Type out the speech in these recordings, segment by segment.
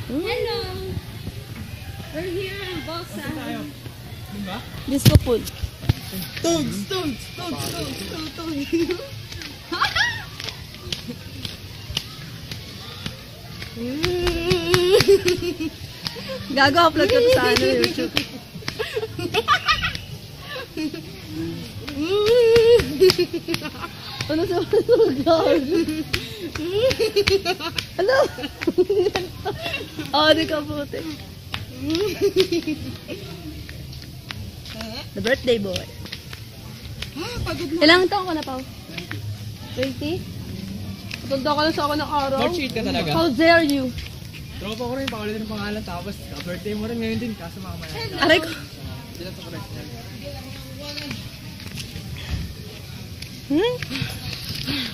Hello! We're here in Bosa. Disco pool. Toads! Gago, upload ko to sa YouTube. Ano sa mga? Ano? Oh, di ka puti. The birthday boy. Pagod mo. Ilang taon ka na, Pao? 20? Patanda ka na sa akin ng araw. More cheat ka talaga. How dare you? Tropa ko rin, pakulit ng pangalan. Tapos, birthday mo rin ngayon din. Kaso mamaya. Aray ko. Sila sa correct.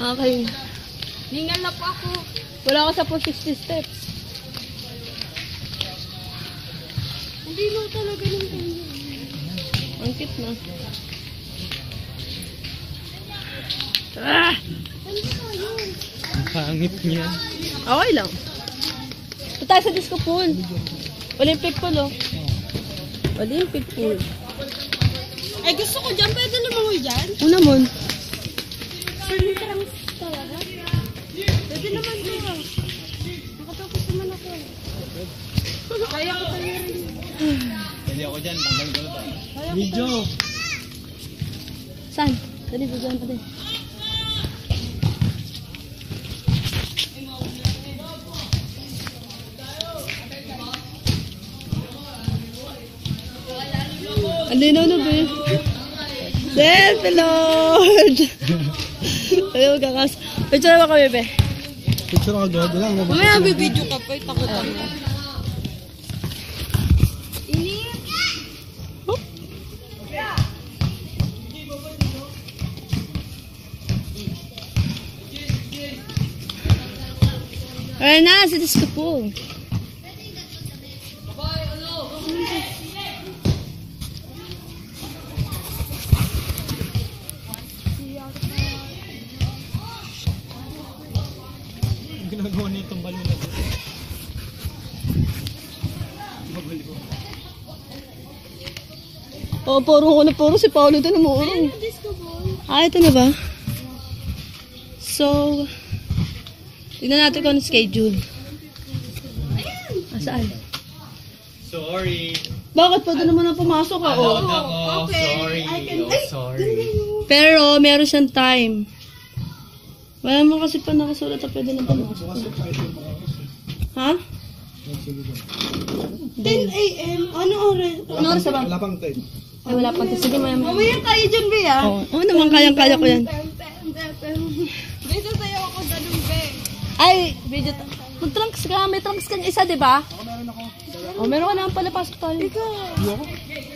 Okay. Ningal na po ako. Wala ka sa 460 steps. Hindi mo talaga nung Ang cute na. Ah! Ano tayo? Ang pangit niya. Okay lang. Ito tayo sa disco pool. Olympic pool, oh. Olympic pool. Ay, gusto ko dyan. Pwede lumangoy dyan? Una mo. Swimming trunks talaga? Pwede naman dyan. Nakatapos naman ako. Kaya ko tayo rin. Hindi ako dyan, tanggal ko na to. Video! Saan? Dali, bigyan pa din. Ang linaw na ba yun? Selfie Lord! Ayaw kakas. Picture ba kami, be? Picture ako agad lang. Mamaya bibidyo ka pa. Takot ako. Ayan na, sa disco pool. Ginagawa niya itong balon na ito. Magbalik ko. Oo, puro si Paolo doon umuurong. Disco ball. Ah, ito na ba? So, tignan natin kung ano schedule. Saan? Sorry. Bakit pwede naman na pumasok ako? Okay. Sorry. Sorry. Pero, meron siyang time. Wala mo kasi pa nakasulat na pwede na pumasok. Ha? 10 a.m. Ano oras? Ano oras na ba? Wala pang 10. Ay, wala pa. Sige, maya. Mamaya tayo dyan, Be, ah. Oo naman, kayang-kaya ko yan. Dito tayo ako ganun, Be. Ay, video ta. Mag-trunks ka. May trunks ka isa, di ba? Ako meron ako. Oh, meron ka naman pala. Pasok tayo. Ikaw.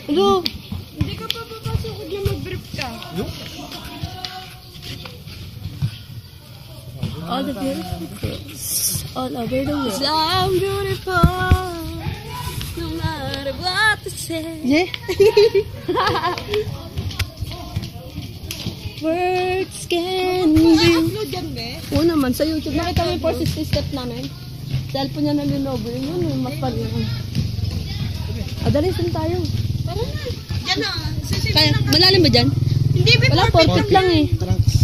Hello. Hindi ka pa papasok kung dyan mag-brief ka. All the beautiful girls all over the world. So I'm beautiful, no matter what they say. Yeah. Words can be. Upload dyan, Be. Oo naman, sa YouTube. Nakita mo yung 460 step namin? Cellphone niya na Lenovo. Yun yung mapag yun. Dali, saan tayo? Tara na. Dyan na. Sisipin Kaya, lang. malalim ba dyan? Hindi, Be. Wala, 4 feet lang eh. Trunks.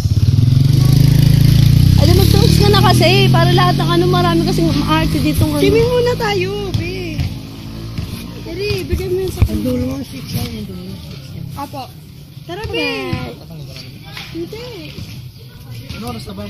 Ay, mag-trunks ka na kasi. Para lahat ng ano, marami kasing maarte dito. Swimming muna tayo, Be. Dari, bigay mo yun sa kanya. Dulo nga 6 lang. Apo. Tara, Be. Okay. Hindi. Ano oras na ba?